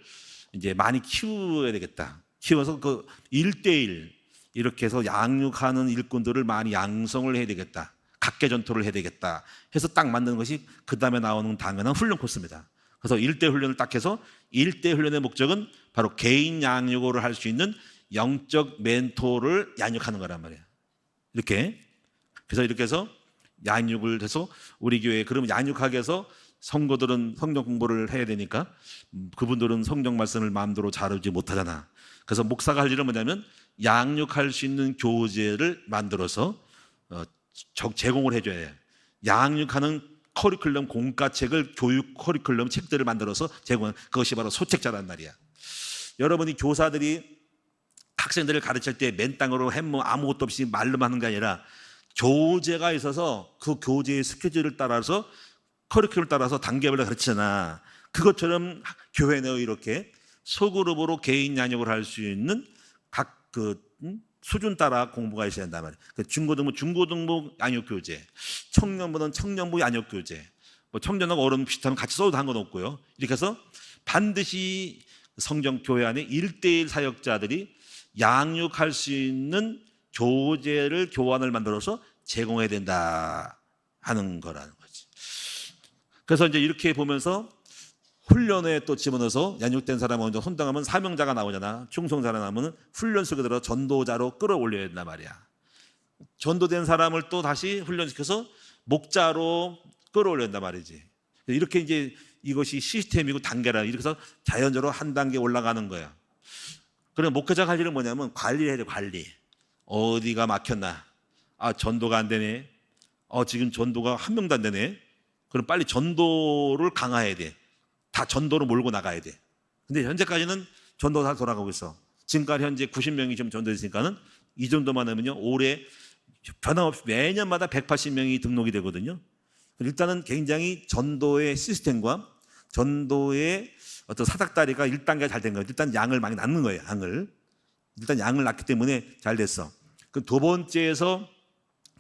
이제 많이 키워야 되겠다. 키워서 그 1대1 이렇게 해서 양육하는 일꾼들을 많이 양성을 해야 되겠다. 각계 전토를 해야 되겠다 해서 딱 만드는 것이 그 다음에 나오는 당연한 훈련 코스입니다. 그래서 1대 훈련을 딱 해서 1대 훈련의 목적은 바로 개인 양육을 할 수 있는 영적 멘토를 양육하는 거란 말이에요. 이렇게. 그래서 이렇게 해서 양육을 해서 우리 교회에 그러면 양육하기 위해서 성도들은 성경 공부를 해야 되니까 그분들은 성경 말씀을 마음대로 다루지 못하잖아. 그래서 목사가 할 일은 뭐냐면 양육할 수 있는 교재를 만들어서 제공을 해줘야 해요. 양육하는 커리큘럼 공과책을 교육 커리큘럼 책들을 만들어서 제공하는 그것이 바로 소책자란 말이야. 여러분이 교사들이 학생들을 가르칠 때 맨땅으로 햄뭐 아무것도 없이 말로만 하는 게 아니라 교재가 있어서 그 교재의 스케줄을 따라서 커리큘럼을 따라서 단계별로 가르치잖아. 그것처럼 교회 내에 이렇게 소그룹으로 개인 양육을 할 수 있는 각 그 수준 따라 공부가 있어야 된단 말이에요. 중고등부 양육 교재, 청년부는 청년부 양육 교재, 뭐 청년하고 어른 비슷하면 같이 써도 상관없고요. 이렇게 해서 반드시 성경 교회 안에 1대1 사역자들이 양육할 수 있는 교재를 교환을 만들어서 제공해야 된다 하는 거라는 거지. 그래서 이제 이렇게 보면서 훈련에 또 집어넣어서 양육된 사람을 먼저 혼당하면 사명자가 나오잖아. 충성자가 나오면 훈련 속에 들어 전도자로 끌어올려야 된단 말이야. 전도된 사람을 또 다시 훈련시켜서 목자로 끌어올려야 된단 말이지. 이렇게 이제 이것이 시스템이고 단계라. 이렇게 해서 자연적으로 한 단계 올라가는 거야. 그럼 목회자가 할 일은 뭐냐면 관리를 해야 돼. 관리. 어디가 막혔나? 아, 전도가 안 되네. 지금 전도가 한 명도 안 되네. 그럼 빨리 전도를 강화해야 돼. 다 전도로 몰고 나가야 돼. 근데 현재까지는 전도가 다 돌아가고 있어. 지금까지 현재 90명이 좀 전도됐으니까는 이 정도만 하면요. 올해 변함없이 매년마다 180명이 등록이 되거든요. 일단은 굉장히 전도의 시스템과 전도의 어떤 사닥다리가 1단계가 잘 된 거예요. 일단 양을 많이 낳는 거예요. 일단 양을 낳기 때문에 잘 됐어. 그 두 번째에서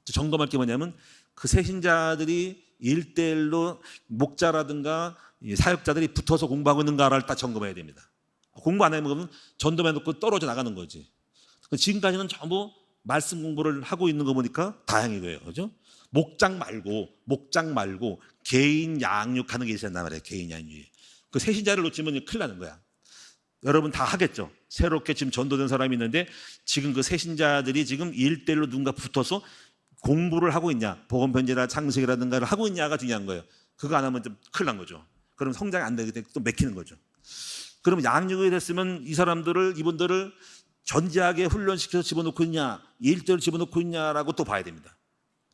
점검할 게 뭐냐면 그 새신자들이 1대1로 목자라든가 사역자들이 붙어서 공부하고 있는가를 딱 점검해야 됩니다. 공부 안 하면 전도만 놓고 떨어져 나가는 거지. 지금까지는 전부 말씀 공부를 하고 있는 거 보니까 다행인 거예요. 그죠? 목장 말고 개인 양육하는 게 있어야 한단 말이에요. 개인 양육이. 그 새신자를 놓치면 큰일 나는 거야. 여러분 다 하겠죠. 새롭게 지금 전도된 사람이 있는데 지금 그 새신자들이 지금 1대1로 누군가 붙어서 공부를 하고 있냐, 복음 편지나 창세기라든가를 하고 있냐가 중요한 거예요. 그거 안 하면 좀 큰일 난 거죠. 그럼 성장이 안 되기 때문에 또 막히는 거죠. 그럼 양육이 됐으면 이분들을 전지하게 훈련시켜서 집어넣고 있냐, 1대1로 집어넣고 있냐라고 또 봐야 됩니다.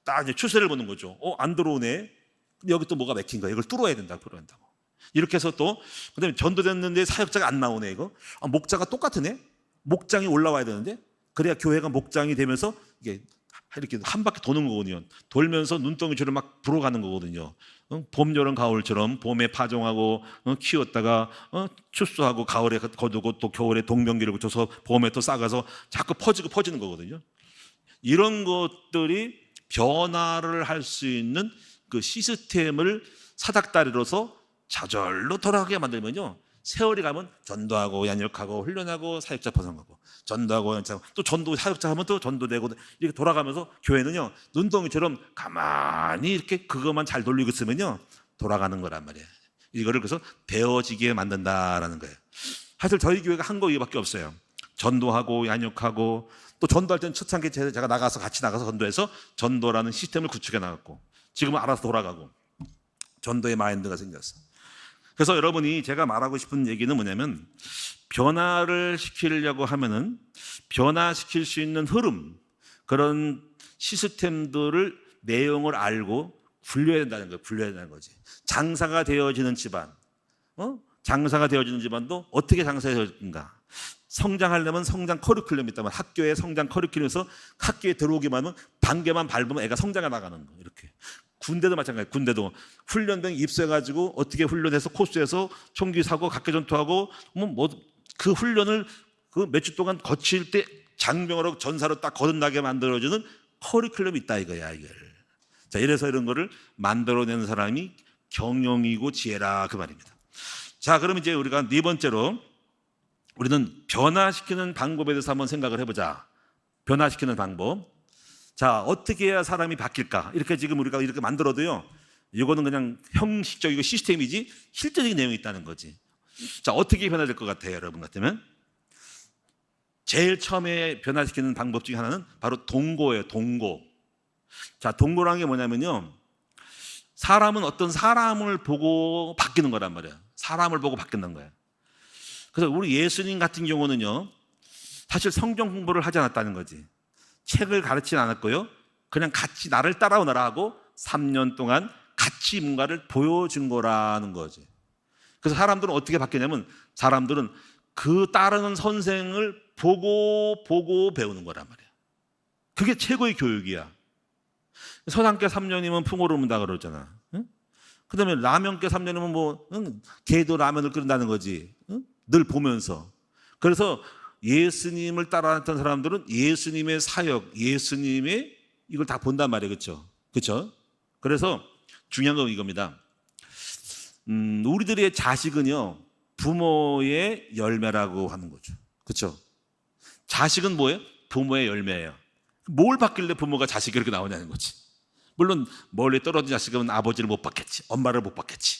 딱 이제 추세를 보는 거죠. 안 들어오네. 근데 여기 또 뭐가 막힌 거예요. 이걸 뚫어야 된다고. 이렇게 해서 또 그다음에 전도됐는데 사역자가 안 나오네. 이거 목자가 똑같으네. 목장이 올라와야 되는데 그래야 교회가 목장이 되면서 이게 이렇게 한 바퀴 도는 거거든요. 돌면서 눈덩이처럼 막 불어가는 거거든요. 봄, 여름, 가을처럼 봄에 파종하고 키웠다가 추수하고 가을에 거두고 또 겨울에 동병기를 붙여서 봄에 또 싸가서 자꾸 퍼지는 거거든요. 이런 것들이 변화를 할 수 있는 그 시스템을 사닥다리로서 저절로 돌아가게 만들면요. 세월이 가면 전도하고 양육하고 훈련하고 사역자 파송하고 전도하고 양육하고 또 전도 사역자 하면 또 전도되고 이렇게 돌아가면서 교회는요. 눈덩이처럼 가만히 이렇게 그것만 잘 돌리고 있으면요. 돌아가는 거란 말이에요. 이거를 그래서 배워지게 만든다라는 거예요. 사실 저희 교회가 한 거 이거밖에 없어요. 전도하고 양육하고 또 전도할 때는 초창기에 제가 같이 나가서 전도해서 전도라는 시스템을 구축해 나갔고 지금은 알아서 돌아가고 전도의 마인드가 생겼어. 그래서 여러분이 제가 말하고 싶은 얘기는 뭐냐면, 변화를 시키려고 하면은 변화시킬 수 있는 흐름, 그런 시스템들을, 내용을 알고 굴려야 된다는 거예요. 굴려야 된다는 거지. 장사가 되어지는 집안, 장사가 되어지는 집안도 어떻게 장사되어진가? 성장하려면 성장 커리큘럼이 있다면, 학교에 성장 커리큘럼에서 학교에 들어오기만 하면 단계만 밟으면 애가 성장해 나가는 거. 이렇게. 군대도 마찬가지예요. 군대도 훈련병 입소해가지고 어떻게 훈련해서 코스에서 총기 사고 각개전투하고 그 훈련을 그 몇 주 동안 거칠 때 장병으로 전사로 딱 거듭나게 만들어주는 커리큘럼이 있다 이거야, 이걸. 자, 이래서 이런 거를 만들어내는 사람이 경영이고 지혜라, 그 말입니다. 자, 그럼 이제 우리가 네 번째로, 우리는 변화시키는 방법에 대해서 한번 생각을 해보자. 변화시키는 방법. 자, 어떻게 해야 사람이 바뀔까? 이렇게 지금 우리가 이렇게 만들어도요, 이거는 그냥 형식적이고 시스템이지 실제적인 내용이 있다는 거지. 자, 어떻게 변화될 것 같아요, 여러분 같으면? 제일 처음에 변화시키는 방법 중에 하나는 바로 동고예요, 동고. 자, 동고라는 게 뭐냐면요, 사람은 어떤 사람을 보고 바뀌는 거란 말이에요. 사람을 보고 바뀐다는 거예요. 그래서 우리 예수님 같은 경우는요, 사실 성경 공부를 하지 않았다는 거지. 책을 가르치지 않았고요, 그냥 같이 나를 따라오너라 하고 3년 동안 같이 뭔가를 보여준 거라는 거지. 그래서 사람들은 어떻게 바뀌냐면, 사람들은 그 따르는 선생을 보고 배우는 거란 말이야. 그게 최고의 교육이야. 서당계 3년이면 풍어를 문다 그러잖아. 응? 그 다음에 라면계 3년이면 개도 라면을 끓인다는 거지. 응? 늘 보면서. 그래서 예수님을 따라왔던 사람들은 예수님의 사역, 예수님의 이걸 다 본단 말이에요. 그렇죠? 그렇죠? 그래서 중요한 건 이겁니다. 우리들의 자식은요, 부모의 열매라고 하는 거죠. 그렇죠? 자식은 뭐예요? 부모의 열매예요. 뭘 받길래 부모가 자식이 이렇게 나오냐는 거지. 물론 멀리 떨어진 자식은 아버지를 못 받겠지, 엄마를 못 받겠지.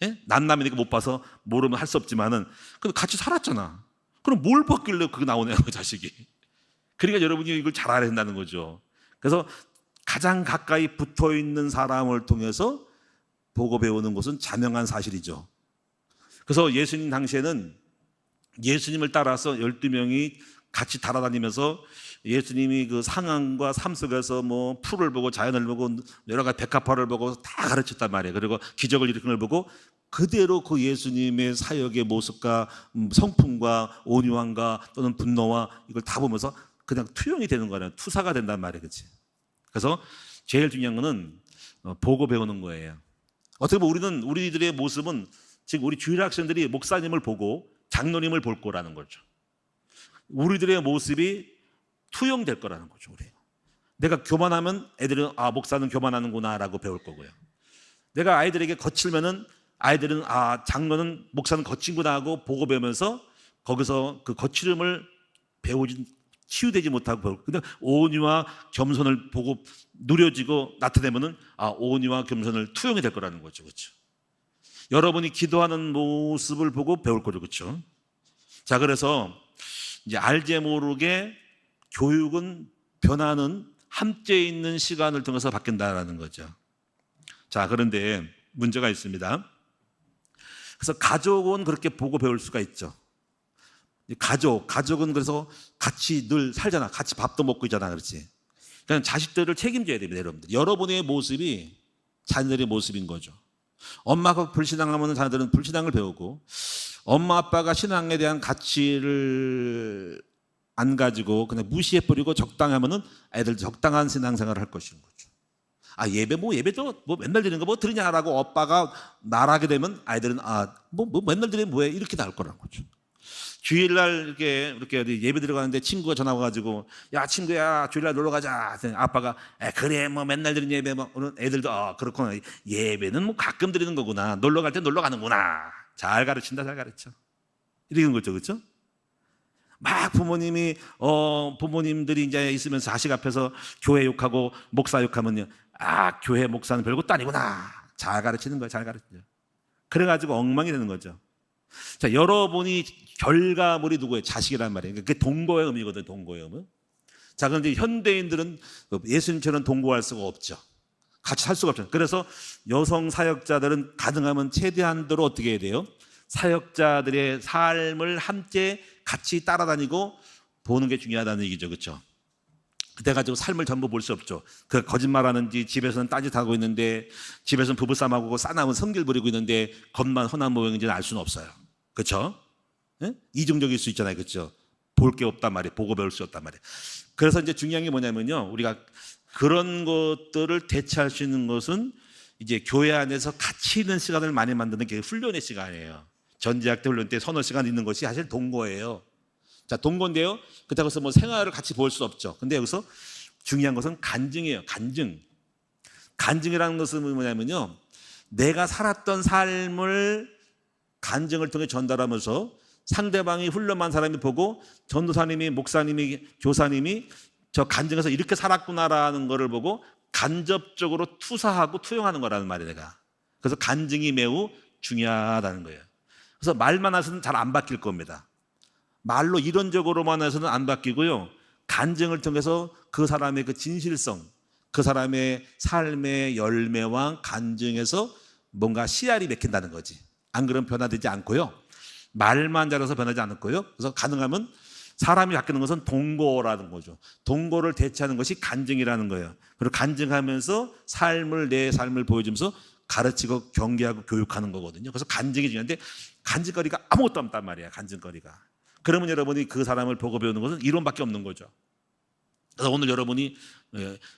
예? 남남이니까 못 봐서 모르면 할 수 없지만은, 근데 같이 살았잖아. 그럼 뭘 받길래 그게 나오냐는 거, 자식이. 그러니까 여러분이 이걸 잘 알아야 된다는 거죠. 그래서 가장 가까이 붙어 있는 사람을 통해서 보고 배우는 것은 자명한 사실이죠. 그래서 예수님 당시에는 예수님을 따라서 12명이 같이 달아다니면서 예수님이 그 상황과 삶 속에서 풀을 보고 자연을 보고 여러 가지 백합화를 보고 다 가르쳤단 말이에요. 그리고 기적을 일으키는 걸 보고 그대로 그 예수님의 사역의 모습과 성품과 온유함과 또는 분노와 이걸 다 보면서 그냥 투영이 되는 거예요. 투사가 된단 말이에요. 그렇지? 그래서 제일 중요한 거는 보고 배우는 거예요. 어떻게 보면 우리들의 모습은 지금 우리 주일 학생들이 목사님을 보고 장로님을 볼 거라는 거죠. 우리들의 모습이 투영될 거라는 거죠. 우리. 내가 교만하면 애들은 목사는 교만하는구나 라고 배울 거고요. 내가 아이들에게 거칠면은 아이들은 장로는 목사는 거친구나 하고 보고 배우면서 거기서 그 거칠음을 치유되지 못하고 배우고, 근데 온유와 겸손을 보고 누려지고 나타내면은 온유와 겸손을 투영이 될 거라는 거죠. 그렇죠? 여러분이 기도하는 모습을 보고 배울 거죠. 그렇죠? 자, 그래서 이제 알게 모르게 교육은 변화는 함께 있는 시간을 통해서 바뀐다라는 거죠. 자, 그런데 문제가 있습니다. 그래서 가족은 그렇게 보고 배울 수가 있죠. 가족은 그래서 같이 늘 살잖아. 같이 밥도 먹고 있잖아. 그렇지? 그러니까 자식들을 책임져야 됩니다, 여러분들. 여러분의 모습이 자녀들의 모습인 거죠. 엄마가 불신앙하면 자녀들은 불신앙을 배우고, 엄마 아빠가 신앙에 대한 가치를 안 가지고 그냥 무시해버리고 적당하면은 애들도 적당한 신앙생활을 할 것인 거죠. 예배도 맨날 드리는 거 드리냐라고 아빠가 말하게 되면 아이들은 맨날 드리면 뭐해 이렇게 나올 거라는 거죠. 주일날 이렇게 예배 들어가는데 친구가 전화 와가지고, 야 친구야 주일날 놀러 가자. 아빠가 그래 맨날 드리는 예배 애들도 그렇구나, 예배는 가끔 드리는 거구나, 놀러 갈 때 놀러 가는구나. 잘 가르친다, 잘 가르쳐. 이런 거죠, 그렇죠? 막 부모님들이 이제 있으면서 자식 앞에서 교회 욕하고 목사 욕하면요, 교회 목사는 별것도 아니구나. 잘 가르치는 거예요, 잘 가르치죠. 그래가지고 엉망이 되는 거죠. 자, 여러분이 결과물이 누구예요? 자식이란 말이에요. 그게 동거의 의미거든요, 동거의 의미. 자, 그런데 현대인들은 예수님처럼 동거할 수가 없죠. 같이 살 수가 없잖아요. 그래서 여성 사역자들은 가능하면 최대한도로 어떻게 해야 돼요? 사역자들의 삶을 함께 같이 따라다니고 보는 게 중요하다는 얘기죠. 그렇죠? 그때 가지고 삶을 전부 볼 수 없죠. 그 거짓말하는지, 집에서는 딴짓하고 있는데, 집에서는 부부싸움하고 싸나운 성질 부리고 있는데 겉만 선한 모양인지는 알 수는 없어요. 그렇죠? 예? 이중적일 수 있잖아요. 그렇죠? 볼 게 없단 말이에요. 보고 배울 수 없단 말이에요. 그래서 이제 중요한 게 뭐냐면요, 우리가 그런 것들을 대체할 수 있는 것은 이제 교회 안에서 같이 있는 시간을 많이 만드는 게 훈련의 시간이에요. 전제학 때 훈련 때 서너 시간 있는 것이 사실 동거예요. 자, 동거인데요, 그렇다고 해서 뭐 생활을 같이 볼 수 없죠. 근데 여기서 중요한 것은 간증이에요. 간증. 간증이라는 것은 뭐냐면요, 내가 살았던 삶을 간증을 통해 전달하면서 상대방이 훈련만 사람이 보고 전도사님이, 목사님이, 교사님이 저 간증에서 이렇게 살았구나라는 것을 보고 간접적으로 투사하고 투영하는 거라는 말이에요. 내가. 그래서 간증이 매우 중요하다는 거예요. 그래서 말만 해서는 잘 안 바뀔 겁니다. 말로 이론적으로만 해서는 안 바뀌고요, 간증을 통해서 그 사람의 그 진실성, 그 사람의 삶의 열매와 간증에서 뭔가 씨알이 맺힌다는 거지. 안 그러면 변화되지 않고요, 말만 잘해서 변하지 않았고요. 그래서 가능하면 사람이 바뀌는 것은 동거라는 거죠. 동거를 대체하는 것이 간증이라는 거예요. 그리고 간증하면서 내 삶을 보여주면서 가르치고 경계하고 교육하는 거거든요. 그래서 간증이 중요한데 간증거리가 아무것도 없단 말이야. 간증거리가. 그러면 여러분이 그 사람을 보고 배우는 것은 이론밖에 없는 거죠. 그래서 오늘 여러분이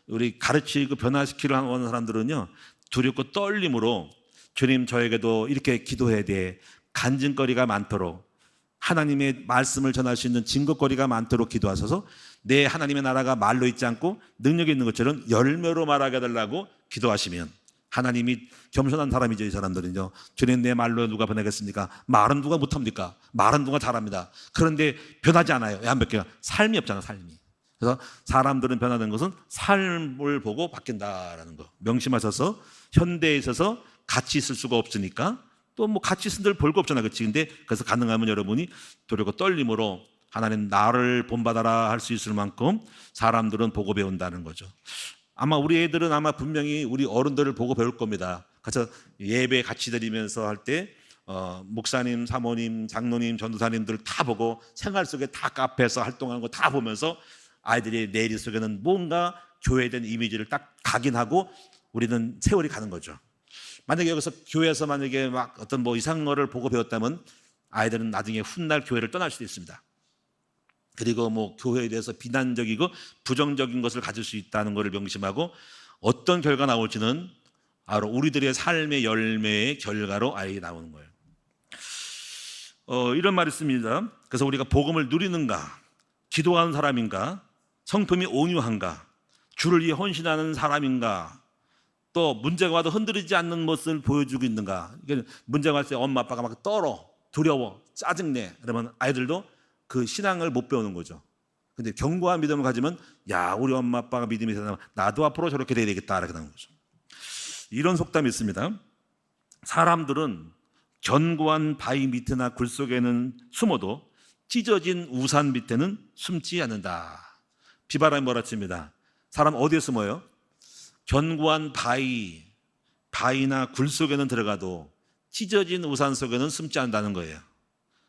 우리 가르치고 변화시키려 하는 사람들은요, 두렵고 떨림으로 주님, 저에게도 이렇게 기도해야 돼, 간증거리가 많도록, 하나님의 말씀을 전할 수 있는 증거거리가 많도록 기도하셔서 내 하나님의 나라가 말로 있지 않고 능력이 있는 것처럼 열매로 말하게 해달라고 기도하시면, 하나님이 겸손한 사람이죠. 이 사람들은요, 주님, 내 말로 누가 변하겠습니까? 말은 누가 못합니까? 말은 누가 잘합니다. 그런데 변하지 않아요. 왜 안 바뀌어요? 삶이 없잖아, 삶이. 그래서 사람들은 변화된 것은 삶을 보고 바뀐다라는 거 명심하셔서, 현대에 있어서 같이 있을 수가 없으니까 또 뭐 같이 있을 들 볼 거 없잖아, 그치? 근데 그래서 가능하면 여러분이 두렵고 떨림으로 하나님 나를 본받아라 할 수 있을 만큼 사람들은 보고 배운다는 거죠. 아마 우리 애들은 아마 분명히 우리 어른들을 보고 배울 겁니다. 그래서 예배 같이 드리면서 할 때 목사님, 사모님, 장로님, 전도사님들 다 보고 생활 속에 다 카페에서 활동하는 거 다 보면서 아이들이 내일 속에는 뭔가 교회에 대한 이미지를 딱 각인하고 우리는 세월이 가는 거죠. 만약에 여기서 교회에서 만약에 막 어떤 뭐 이상한 거를 보고 배웠다면 아이들은 나중에 훗날 교회를 떠날 수도 있습니다. 그리고 뭐 교회에 대해서 비난적이고 부정적인 것을 가질 수 있다는 것을 명심하고 어떤 결과 나올지는 바로 우리들의 삶의 열매의 결과로 아예 나오는 거예요. 이런 말이 있습니다. 그래서 우리가 복음을 누리는가, 기도하는 사람인가, 성품이 온유한가, 주를 위해 헌신하는 사람인가, 또 문제가 와도 흔들리지 않는 모습을 보여주고 있는가. 문제가 왔을 때 엄마 아빠가 막 떨어, 두려워, 짜증내, 그러면 아이들도 그 신앙을 못 배우는 거죠. 근데 견고한 믿음을 가지면, 야, 우리 엄마 아빠가 믿음이 되나, 나도 앞으로 저렇게 돼야 되겠다, 이렇게 하는 거죠. 이런 속담이 있습니다. 사람들은 견고한 바위 밑이나 굴 속에는 숨어도 찢어진 우산 밑에는 숨지 않는다. 비바람이 몰아칩니다. 사람 어디에 숨어요? 견고한 바위나 굴 속에는 들어가도 찢어진 우산 속에는 숨지 않는다는 거예요.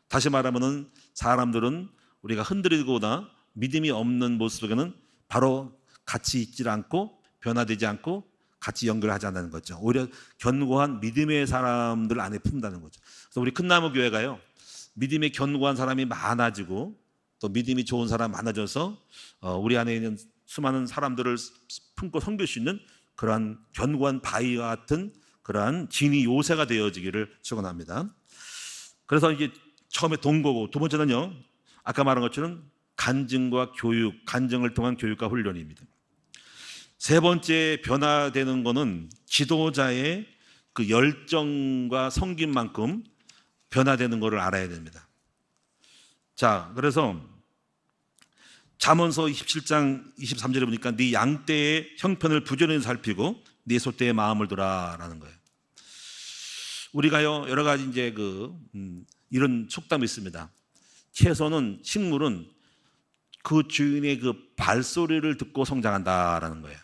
다시 말하면 사람들은 우리가 흔들리거나 믿음이 없는 모습 속에는 바로 같이 있지 않고 변화되지 않고 같이 연결하지 않는 거죠. 오히려 견고한 믿음의 사람들 안에 품다는 거죠. 그래서 우리 큰나무 교회가요, 믿음이 견고한 사람이 많아지고 또 믿음이 좋은 사람 많아져서 우리 안에 있는 수많은 사람들을 품고 섬길 수 있는 그러한 견고한 바위와 같은 그러한 진이 요새가 되어지기를 축원합니다. 그래서 이제 처음에 동거고, 두 번째는요, 아까 말한 것처럼 간증과 교육, 간증을 통한 교육과 훈련입니다. 세 번째 변화되는 것은 지도자의 그 열정과 섬김만큼 변화되는 것을 알아야 됩니다. 자, 그래서 잠언서 27장 23절에 보니까 네 양떼의 형편을 부지런히 살피고 네 소떼의 마음을 두라라는 거예요. 우리가요, 여러 가지 이제 이런 속담이 있습니다. 채소는, 식물은 그 주인의 그 발소리를 듣고 성장한다라는 거예요.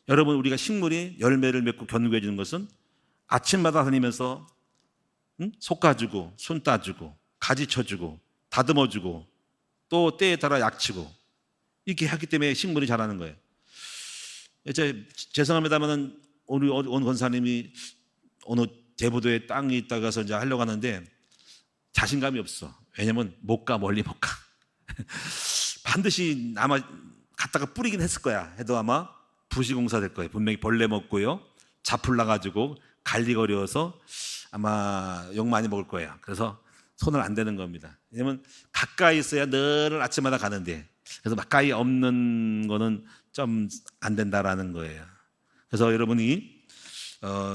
여러분, 우리가 식물이 열매를 맺고 견고해 지는 것은 아침마다 다니면서 속 가주고 손 따주고 가지 쳐주고 다듬어주고 또 때에 따라 약치고 이렇게 하기 때문에 식물이 자라는 거예요. 죄송합니다만은 오늘 어느 권사님이 어느 대부도에 땅이 있다가서 이제 하려고 하는데 자신감이 없어. 왜냐면 못 가, 멀리 못 가. 반드시 아마 갖다가 뿌리긴 했을 거야. 해도 아마 부시공사 될 거예요. 분명히 벌레 먹고요, 잡풀 나가지고 관리가 어려워서 아마 욕 많이 먹을 거예요. 그래서 손을 안 대는 겁니다. 왜냐면 가까이 있어야 늘 아침마다 가는데, 그래서 가까이 없는 거는 좀 안 된다라는 거예요. 그래서 여러분이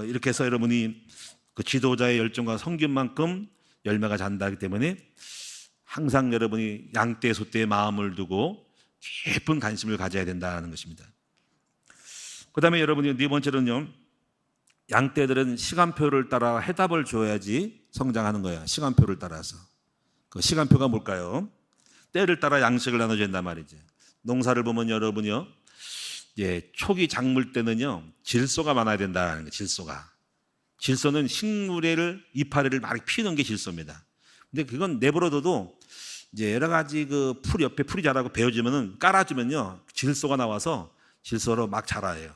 이렇게 해서 여러분이 그 지도자의 열정과 성김만큼 열매가 잔다기 때문에 항상 여러분이 양떼 소떼의 마음을 두고 깊은 관심을 가져야 된다는 것입니다. 그 다음에 여러분이 네 번째로는요, 양떼들은 시간표를 따라 해답을 줘야지 성장하는 거예요. 시간표를 따라서. 그 시간표가 뭘까요? 때를 따라 양식을 나눠줘야 된단 말이죠. 농사를 보면 여러분이요, 초기 작물 때는요 질소가 많아야 된다는 거예요. 질소는 식물의 이파리를 많이 피우는 게 질소입니다. 근데 그건 내버려둬도 이제 여러 가지 그 풀 옆에 풀이 자라고 베어지면은 깔아주면요 질소가 나와서 질소로 막 자라요.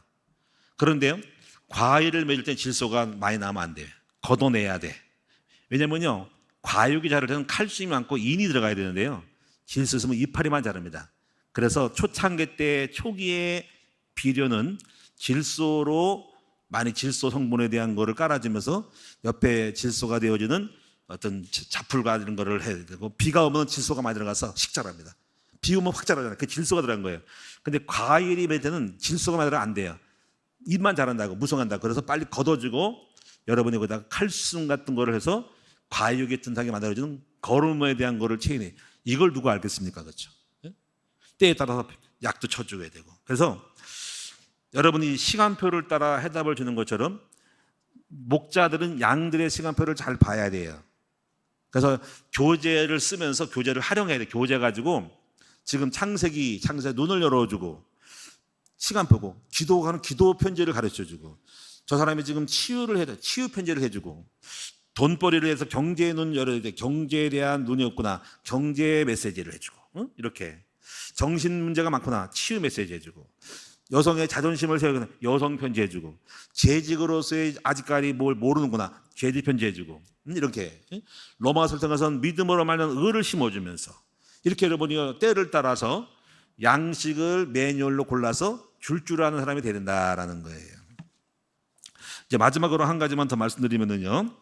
그런데요, 과일을 맺을 때 질소가 많이 나면 안 돼요. 걷어내야 돼. 왜냐면요, 과육이 자랄 때는 칼슘이 많고 인이 들어가야 되는데요, 질소 있으면 이파리만 자랍니다. 그래서 초창기 때 초기에 비료는 질소로 많이 질소 성분에 대한 거를 깔아주면서 옆에 질소가 되어지는 어떤 잡풀과 이런 거를 해야 되고, 비가 오면 질소가 많이 들어가서 식자랍니다. 비 오면 확 자라잖아요. 그 질소가 들어간 거예요. 근데 과일이 맺을 때는 질소가 많이 들어가면 안 돼요. 잎만 자란다고, 무성한다고. 그래서 빨리 걷어주고 여러분이 거기다가 칼슘 같은 거를 해서 과육이 튼튼하게 만들어주는 거름에 대한 거를 체인해. 이걸 누가 알겠습니까? 그렇죠? 때에 따라서 약도 쳐줘야 되고. 그래서 여러분이 시간표를 따라 해답을 주는 것처럼 목자들은 양들의 시간표를 잘 봐야 돼요. 그래서 교재를 쓰면서 교재를 활용해야 돼요. 교재 가지고 지금 창세기 눈을 열어주고 시간표고, 기도가는 기도 편지를 가르쳐주고, 저 사람이 지금 치유를 해야 돼. 치유 편지를 해주고, 돈벌이를 해서 경제의 눈 열어야 돼. 경제에 대한 눈이 없구나. 경제 메시지를 해주고, 이렇게 정신 문제가 많구나. 치유 메시지 해주고, 여성의 자존심을 세우거나 여성 편지 해주고, 재직으로서의 아직까지 뭘 모르는구나. 재직 편지 해주고, 이렇게 로마 설정에서는 믿음으로 말하는 의를 심어주면서 이렇게 여러분이 때를 따라서 양식을 매뉴얼로 골라서 줄 아는 사람이 되야 된다라는 거예요. 이제 마지막으로 한 가지만 더 말씀드리면은요,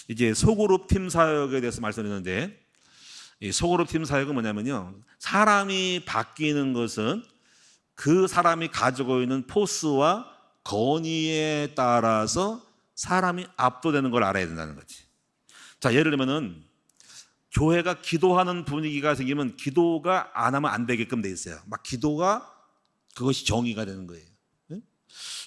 이제 소그룹 팀 사역에 대해서 말씀드렸는데, 이 소그룹 팀 사역은 뭐냐면요, 사람이 바뀌는 것은 그 사람이 가지고 있는 포스와 건의에 따라서 사람이 압도되는 걸 알아야 된다는 거지. 자, 예를 들면은 교회가 기도하는 분위기가 생기면 기도가 안 하면 안 되게끔 돼 있어요. 막 기도가 그것이 정의가 되는 거예요.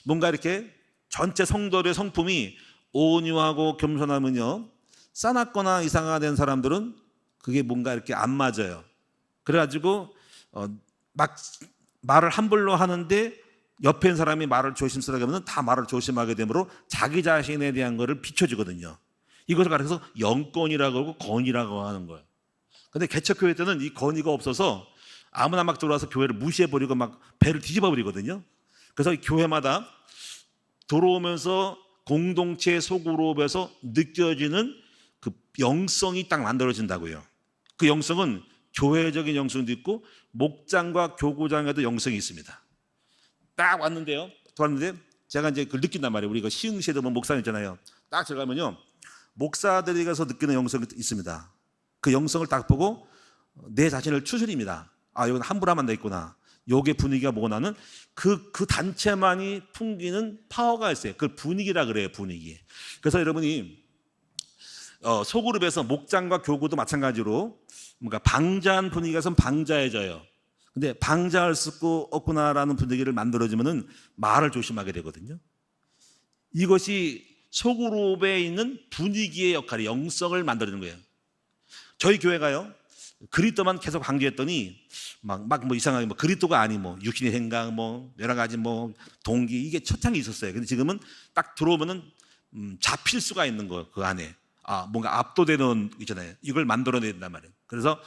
뭔가 이렇게 전체 성도의 성품이 온유하고 겸손하면요, 싸납거나 이상하게 된 사람들은 그게 뭔가 이렇게 안 맞아요. 그래가지고 막 말을 함부로 하는데 옆에 있는 사람이 말을 조심스럽게 하면 다 말을 조심하게 되므로 자기 자신에 대한 거를 비춰주거든요. 이것을 가르쳐서 영권이라고 하고 건의라고 하는 거예요. 근데 개척교회 때는 이 건의가 없어서 아무나 막 들어와서 교회를 무시해버리고 막 배를 뒤집어버리거든요. 그래서 이 교회마다 들어오면서 공동체 소그룹에서 느껴지는 그 영성이 딱 만들어진다고요. 그 영성은 교회적인 영성도 있고 목장과 교구장에도 영성이 있습니다. 딱 왔는데요, 들어왔는데 제가 이제 그걸 느낀단 말이에요. 우리가 시흥시에도 보면 목사님 있잖아요. 딱 들어가면요, 목사들이 가서 느끼는 영성이 있습니다. 그 영성을 딱 보고 내 자신을 추스립니다. 아, 여기는 함부로 하면 안 되겠구나. 요게 분위기가 뭐고, 나는 그 단체만이 풍기는 파워가 있어요. 그걸 분위기라 그래요, 분위기. 그래서 여러분이 소그룹에서 목장과 교구도 마찬가지로 뭔가 방자한 분위기가 선 방자해져요. 근데 방자할 수 없구나라는 분위기를 만들어주면은 말을 조심하게 되거든요. 이것이 소그룹에 있는 분위기의 역할이 영성을 만들어주는 거예요. 저희 교회가요, 그리스도만 계속 강조했더니 막 뭐 이상하게 뭐 그리스도가 아니 뭐 육신의 생각 뭐 여러 가지 뭐 동기 이게 초창이 있었어요. 근데 지금은 딱 들어오면은 잡힐 수가 있는 거예요. 그 안에 뭔가 압도되는 있잖아요. 이걸 만들어내야 된단 말이에요. 그래서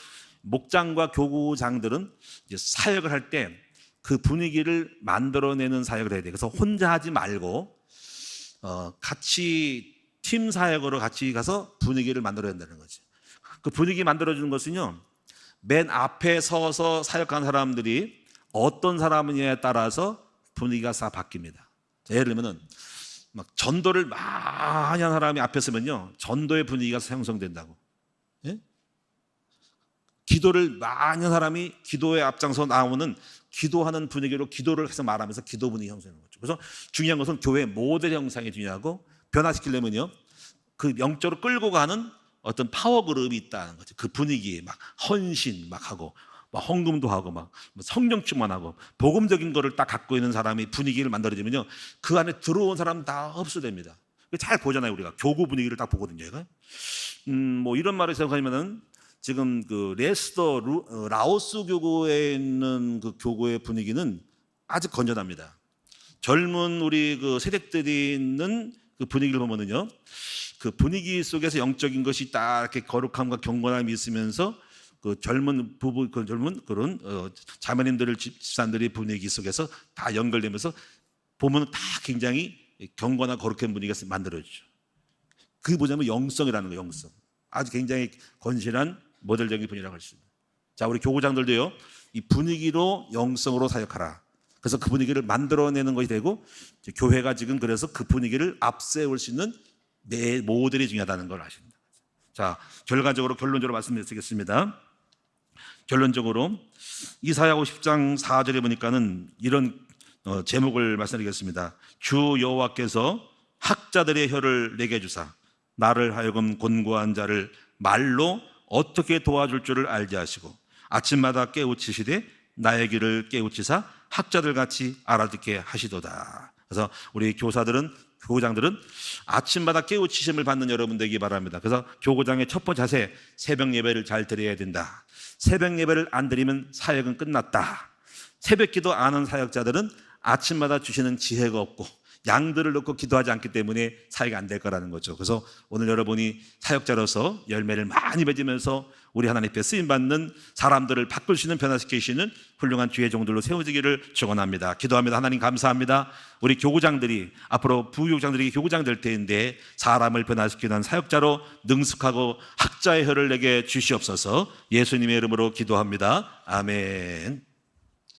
목장과 교구장들은 이제 사역을 할 때 그 분위기를 만들어내는 사역을 해야 돼요. 그래서 혼자 하지 말고 같이 팀 사역으로 같이 가서 분위기를 만들어야 된다는 거죠. 그 분위기 만들어주는 것은요, 맨 앞에 서서 사역하는 사람들이 어떤 사람이냐에 따라서 분위기가 싹 바뀝니다. 예를 들면은 막 전도를 많이 한 사람이 앞에 서면요, 전도의 분위기가 형성된다고. 예? 기도를 많이 한 사람이 기도에 앞장서 나오는 기도하는 분위기로 기도를 해서 말하면서 기도 분위기 형성하는 거죠. 그래서 중요한 것은 교회 모델 형상이 중요하고, 변화시키려면요, 그 영적으로 끌고 가는 어떤 파워 그룹이 있다는 거죠. 그 분위기에 막 헌신 막 하고, 막 헌금도 하고, 막 성령 충만하고, 복음적인 거를 딱 갖고 있는 사람이 분위기를 만들어주면요, 그 안에 들어온 사람 다 흡수됩니다. 잘 보잖아요. 우리가 교구 분위기를 딱 보거든요. 뭐 이런 말을 생각하면은 지금 그 라오스 교구에 있는 그 교구의 분위기는 아주 건전합니다. 젊은 우리 그 세대들이 있는 그 분위기를 보면은요, 그 분위기 속에서 영적인 것이 딱 이렇게 거룩함과 경건함이 있으면서 그 젊은 부부, 그 젊은 그런 자매님들, 집사님들의 분위기 속에서 다 연결되면서 보면 다 굉장히 경건한 거룩한 분위기가 만들어지죠. 그게 뭐냐면 영성이라는 거예요. 영성. 아주 굉장히 건실한 모델적인 분위기라고 할 수 있습니다. 자, 우리 교구장들도요, 이 분위기로 영성으로 사역하라. 그래서 그 분위기를 만들어내는 것이 되고, 교회가 지금 그래서 그 분위기를 앞세울 수 있는 내 모델이 중요하다는 걸 아십니다. 자, 결과적으로 결론적으로 말씀드리겠습니다. 결론적으로 이사야 50장 4절에 보니까는 이런 제목을 말씀드리겠습니다. 주 여호와께서 학자들의 혀를 내게 주사 나를 하여금 곤고한 자를 말로 어떻게 도와줄 줄을 알게 하시고 아침마다 깨우치시되 나의 귀를 깨우치사 학자들 같이 알아듣게 하시도다. 그래서 우리 교사들은, 교구장들은 아침마다 깨우치심을 받는 여러분 되기 바랍니다. 그래서 교구장의 첫 번째 자세, 새벽 예배를 잘 드려야 된다. 새벽 예배를 안 드리면 사역은 끝났다. 새벽 기도 안 하는 사역자들은 아침마다 주시는 지혜가 없고 양들을 놓고 기도하지 않기 때문에 사역이 안 될 거라는 거죠. 그래서 오늘 여러분이 사역자로서 열매를 많이 맺으면서 우리 하나님 앞에 쓰임받는 사람들을 바꿀 수 있는, 변화시키시는 훌륭한 주의 종들로 세워지기를 축원합니다. 기도합니다. 하나님 감사합니다. 우리 교구장들이 앞으로 부교구장들이 교구장 될 때인데 사람을 변화시키는 사역자로 능숙하고 학자의 혀를 내게 주시옵소서. 예수님의 이름으로 기도합니다. 아멘.